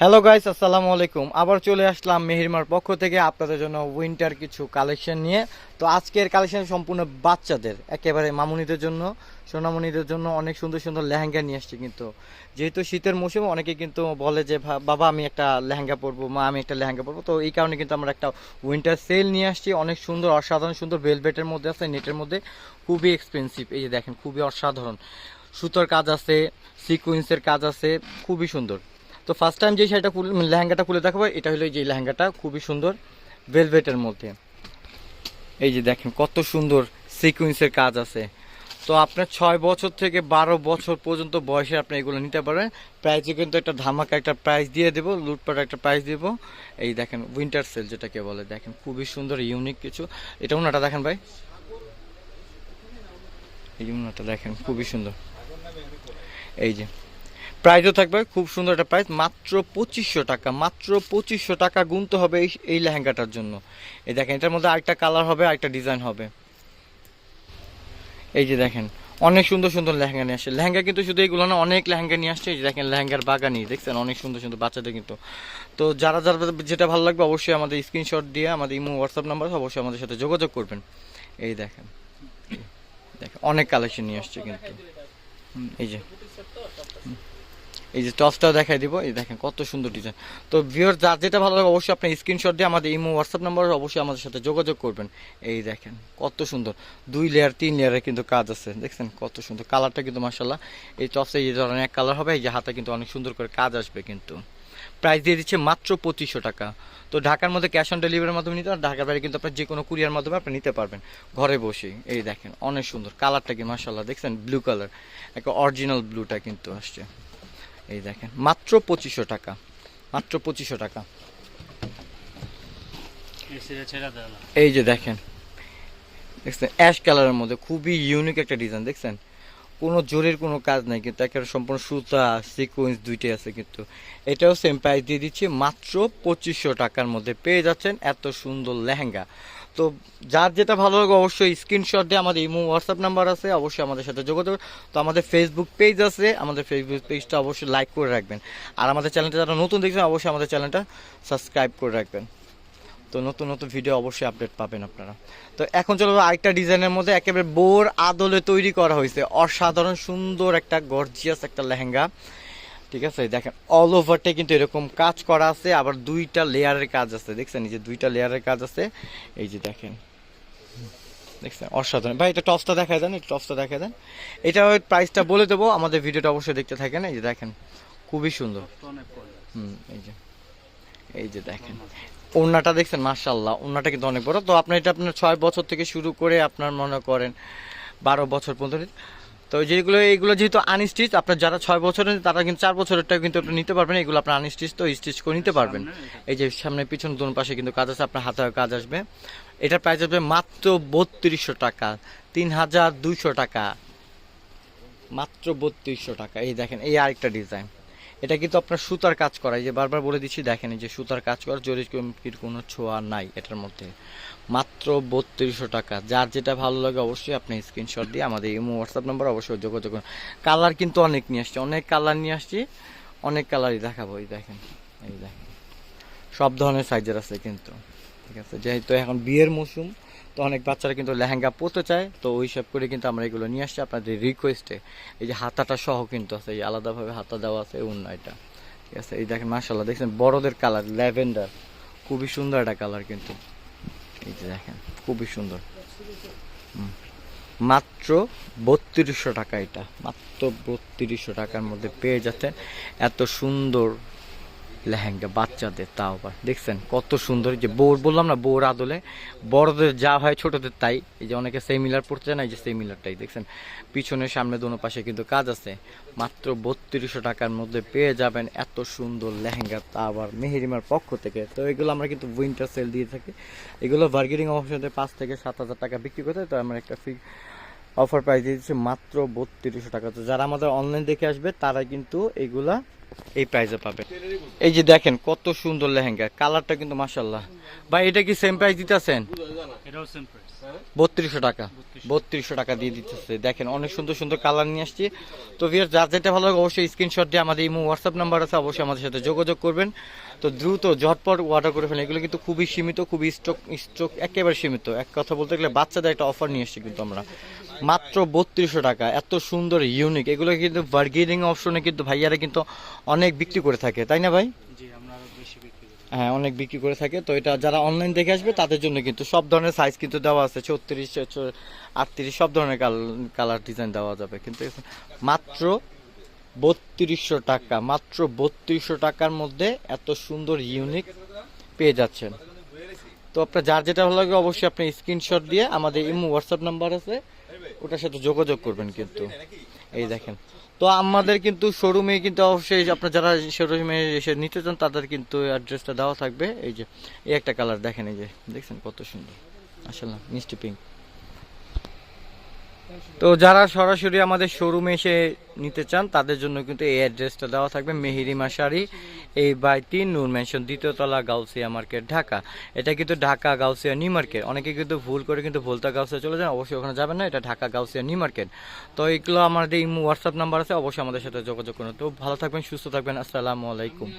Hello guys, আসসালামু আলাইকুম। আবার চলে আসলাম মেহেরমার পক্ষ থেকে আপনাদের জন্য উইন্টার কিছু কালেকশন নিয়ে। তো আজকের কালেকশন সম্পূর্ণ বাচ্চাদের, একেবারে মামুনিদের জন্য, সোনামণিদের জন্য অনেক সুন্দর সুন্দর লেহেঙ্গা নিয়ে আসছি। কিন্তু যেহেতু শীতের মৌসুম, অনেকে কিন্তু বলে যে বাবা আমি একটা লেহেঙ্গা পরবো, মা আমি একটা লেহেঙ্গা পরবো। তো এই কারণে কিন্তু আমরা একটা উইন্টার সেল নিয়ে আসছি। অনেক সুন্দর, অসাধারণ সুন্দর ভেলভেটের মধ্যে আছে, নেটের মধ্যে, খুবই এক্সপেন্সিভ। এই যে দেখেন, খুবই অসাধারণ সুতোর কাজ আছে, সিকুয়েন্সের কাজ আছে, খুবই সুন্দর। তো ফার্স্ট টাইম যে শাড়িটা লেহেঙ্গাটা খুলে দেখাবো, এটা হলো যে লেহেঙ্গাটা, খুবই সুন্দর ভেলভেটের মধ্যে। এই যে দেখেন কত সুন্দর সিকুয়েন্সের কাজ আছে। তো আপনার 6 বছর থেকে 12 বছর পর্যন্ত বয়সে আপনি এগুলো নিতে পারবেন। প্রাইসে কিন্তু একটা ধামাকা একটা প্রাইস দিয়ে দেবো, লুটপাট একটা প্রাইস দেবো। এই দেখেন উইন্টার সেল যেটাকে বলে, দেখেন খুবই সুন্দর ইউনিক কিছু। এটা ওনাটা দেখেন ভাই, এই ওনাটা দেখেন খুবই সুন্দর। এই যে প্রাইসও থাকবে খুব সুন্দর একটা প্রাইস, মাত্র 2500 টাকা। মাত্র 2500 টাকা গুনতে হবে এই লেহেঙ্গাটার জন্য। এই দেখেন, এটার মধ্যে আরেকটা কালার হবে, আরেকটা ডিজাইন হবে। এই যে দেখেন অনেক সুন্দর সুন্দর লেহেঙ্গা নিয়ে আসছে। লেহেঙ্গা কিন্তু শুধু এগুলো না, অনেক লেহেঙ্গা নিয়ে আসছে। এই যে দেখেন লেহেঙ্গার বাগানি, দেখছেন অনেক সুন্দর সুন্দর বাচ্চাদের কিন্তু। তো যারা যারা যেটা ভালো লাগবে অবশ্যই আমাদের স্ক্রিনশট দিয়ে আমাদের ইমো হোয়াটসঅ্যাপ নাম্বার অবশ্যই আমাদের সাথে যোগাযোগ করবেন। এই দেখেন, দেখেন অনেক কালেকশন নিয়ে আসছে কিন্তু। এই যে এই যে টপসটাও দেখাই দিব। এই দেখেন কত সুন্দর ডিজাইন। তো ভিউয়ার যার যেটা ভালো লাগে অবশ্যই আপনি স্ক্রিনশট দিয়ে আমাদের ইমো হোয়াটসঅ্যাপ নাম্বার অবশ্যই আমাদের সাথে যোগাযোগ করবেন। এই দেখেন কত সুন্দর 2 লেয়ার 3 লেয়ারের কিন্তু কাজ আছে, দেখছেন কত সুন্দর। কালারটা কিন্তু মাশাআল্লাহ, এই টপসে এই ধরনের এক কালার হবে। এই যে হাতে কিন্তু অনেক সুন্দর করে কাজ আসবে কিন্তু। প্রাইস দিয়ে দিচ্ছে মাত্র 2500 টাকা। তো ঢাকার মধ্যে ক্যাশ অন ডেলিভারির মাধ্যমে নিতে, আর ঢাকার বাইরে কিন্তু আপনার যে কোনো কুরিয়ার মাধ্যমে আপনি নিতে পারবেন ঘরে বসে। এই দেখেন অনেক সুন্দর কালারটা কি মাশাআল্লাহ, দেখছেন ব্লু কালার, একটা অরিজিনাল ব্লুটা কিন্তু আসছে। এই দেখেন মাত্র 2500 টাকা, মাত্র 2500 টাকা। এই যে দেখেন, দেখছেন অ্যাশ কালারের মধ্যে খুবই ইউনিক একটা ডিজাইন, দেখছেন কোনো জোরের কোনো কাজ নাই কিন্তু, একেবারে সম্পূর্ণ সুতা সিকোয়েন্স দুইটাই আছে কিন্তু। এটাও সেম প্রাইস দিয়ে দিচ্ছি, মাত্র 2500 টাকার মধ্যে পেয়ে যাচ্ছেন এত সুন্দর লেহেঙ্গা। তো যার যেটা ভালো লাগে অবশ্যই স্ক্রিনশট দিয়ে আমাদের ইমো হোয়াটসঅ্যাপ নাম্বার আছে, অবশ্যই আমাদের সাথে যোগাযোগ। তো আমাদের ফেসবুক পেজ আছে, আমাদের ফেসবুক পেজটা অবশ্যই লাইক করে রাখবেন। আর আমাদের চ্যানেলটা যারা নতুন দেখছেন অবশ্যই আমাদের চ্যানেলটা সাবস্ক্রাইব করে রাখবেন। তো নতুন নতুন ভিডিও অবশ্যই আপডেট পাবেন আপনারা। তো এখন চলো আরেকটা ডিজাইনের মধ্যে, একেবারে বোর আদলে তৈরি করা হয়েছে অসাধারণ সুন্দর একটা গর্জিয়াস একটা লেহেঙ্গা। ঠিক আছে, দেখেন অল ওভারটা কিন্তু এরকম কাজ করা আছে, আবার 2টা লেয়ারের কাজ আছে, দেখছেন এই যে 2টা লেয়ারের কাজ আছে। এই যে দেখেন, দেখছেন অসাধারণ। ভাই এটা টপসটা দেখায় দেন, এই টপসটা দেখায় দেন। এটা প্রাইসটা বলে দেবো, আমাদের ভিডিওটা অবশ্যই দেখতে থাকেন। এই যে দেখেন খুবই সুন্দর। এই যে, এই যে দেখেন ওড়নাটা দেখছেন মাশাআল্লাহ, ওড়নাটা কিন্তু অনেক বড়। তো আপনার এটা আপনার 6 বছর থেকে শুরু করে আপনার মনে করেন 12 বছর পর্যন্ত। তো যেগুলো এইগুলো যেহেতু আনস্টিচ, আপনার যারা 6 বছরের তারা কিন্তু 4 বছরেরটা কিন্তু আপনি নিতে পারবেন। এগুলো আপনার আনস্টিচ, তো স্টিচ করে নিতে পারবেন। এই যে সামনে পিছন দোনো পাশে কিন্তু কাজ আছে, আপনার হাতে কাজ আসবে। এটার প্রাইস আসবে মাত্র 3200 টাকা, 3200 টাকা, মাত্র 3200 টাকা। এই দেখেন এই আরেকটা ডিজাইন, এটা কিন্তু আপনার সুতার কাজ করা। এই যে বারবার বলে দিচ্ছি, দেখেন এই যে সুতার কাজ করা, জরির কোনো ছোঁয়া নাই এটার মধ্যে। মাত্র 3200 টাকা। যার যেটা ভালো লাগে অবশ্যই আপনি স্ক্রিনশট দিয়ে আমাদের ইমো হোয়াটসঅ্যাপ নাম্বার অবশ্যই যোগাযোগ করুন। কালার কিন্তু অনেক নিয়ে আসছি, অনেক কালার নিয়ে আসছি, অনেক কালারই দেখাবো। এই দেখেন, এই দেখেন সব ধরনের সাইজের আছে কিন্তু। ঠিক আছে, যেহেতু এখন বিয়ের মৌসুম, তো অনেক বাচ্চারা কিন্তু লেহেঙ্গা পরতে চায়, তো ওই সব করে কিন্তু আমরা এগুলো নিয়ে আসছি আপনাদের রিকোয়েস্টে। এই যে হাতাটা সহ কিন্তু আছে, এই আলাদাভাবে হাতা দেওয়া আছে ওড়না এটা। ঠিক আছে, এই দেখেন মাশাআল্লাহ, দেখছেন বড়দের কালার ল্যাভেন্ডার, খুবই সুন্দর একটা কালার কিন্তু। এই যে দেখেন খুবই সুন্দর। মাত্র 3200 টাকা, এটা মাত্র 3200 টাকার মধ্যে পেয়ে যাচ্ছেন এত সুন্দর লেহেঙ্গা বাচ্চাদের। তাও আবার দেখছেন কত সুন্দর। যে বউর বললাম না, বউর আদলে বড়দের যা হয় ছোটদের তাই। এই যে অনেকে সেমিলার পড়তে চায় না, এই যে সেমিলারটাই দেখছেন, পিছনে সামনে দোনো পাশে কিন্তু কাজ আছে। মাত্র 3200 টাকার মধ্যে পেয়ে যাবেন এত সুন্দর লেহেঙ্গা, তা আবার মেহেরিমার পক্ষ থেকে। তো এগুলো আমরা কিন্তু উইন্টার সেল দিয়ে থাকি। এগুলো বার্গেনিং অপশনে 5 থেকে 7000 টাকা বিক্রি করতে হয়। তো আমরা একটা অফার প্রাইস দিয়ে দিচ্ছি মাত্র 3200 টাকা। তো যারা আমাদের অনলাইন দেখে আসবে তারা কিন্তু এগুলা এই প্রাইসে পাবেন। এই যে দেখেন কত সুন্দর লেহেঙ্গা, কালারটা কিন্তু মাশাআল্লাহ। ভাই এটা কি সেম প্রাইস দিতেছেন? এটাও সেম প্রাইস, 3200 টাকা, 3200 টাকা দিয়ে দিতেছে। দেখেন অনেক সুন্দর সুন্দর কালার নিয়ে আসছি। তো ভিউয়ার যার যেটা ভালো লাগে অবশ্যই স্ক্রিনশট দিয়ে আমাদের ইমো হোয়াটসঅ্যাপ নাম্বার আছে, অবশ্যই আমাদের সাথে যোগাযোগ করবেন। তো দ্রুত ঝটপট অর্ডার করে ফেলেন, এগুলো কিন্তু খুবই সীমিত, খুবই স্টক একেবারে সীমিত। এক কথা বলতে গেলে বাচ্চাদের একটা অফার নিয়ে আসছি কিন্তু আমরা, মাত্র 3200 টাকা। এত সুন্দর ইউনিক, এগুলো কিন্তু বার্গেনিং অপশনে কিন্তু ভাইয়ারা কিন্তু অনেক বিক্রি করে থাকে, তাই না ভাই? জি আমরা আরো বেশি বিক্রি করি। হ্যাঁ অনেক বিক্রি করে থাকে। তো এটা যারা অনলাইন দেখে আসবে তাদের জন্য কিন্তু সব ধরনের সাইজ কিন্তু দেওয়া আছে, 36, 38 সব ধরনের কালার ডিজাইন দেওয়া যাবে। কিন্তু মাত্র 3200 টাকা, মাত্র 3200 টাকার মধ্যে এত সুন্দর ইউনিক পেয়ে যাচ্ছেন। তো আপনার যার যেটা ভালো লাগে অবশ্যই আপনি স্ক্রিনশট দিয়ে আমাদের ইমো হোয়াটসঅ্যাপ নাম্বার আছে ওটার সাথে যোগাযোগ করবেন কিন্তু। এই দেখেন, তো আমাদের কিন্তু শোরুমে কিন্তু অবশ্যই আপনার যারা শোরুমে এসে নিতে চান তাদের কিন্তু অ্যাড্রেসটা দেওয়া থাকবে। এই যে এই একটা কালার দেখেন, এই যে দেখছেন কত সুন্দর মাশাআল্লাহ, মিষ্টি পিঙ্ক। তো যারা সরাসরি আমাদের শোরুমে এসে নিতে চান তাদের জন্য কিন্তু এই অ্যাড্রেসটা দেওয়া থাকবে, মেহেরিমা শাড়ি, এই বাই 3 নূর ম্যানশন, দ্বিতীয় তলা, গাউসিয়া মার্কেট, ঢাকা। এটা কিন্তু ঢাকা গাউসিয়া নিউ মার্কেট। অনেকে কিন্তু ভুল করে কিন্তু ভুলতা গাউসিয়া চলে যান, অবশ্যই ওখানে যাবেন না, এটা ঢাকা গাউসিয়া নিউ মার্কেট। তো এইগুলো আমাদের ইমো হোয়াটসঅ্যাপ নাম্বার আছে, অবশ্যই আমাদের সাথে যোগাযোগ করুন। তো ভালো থাকবেন, সুস্থ থাকবেন, আসসালামু আলাইকুম।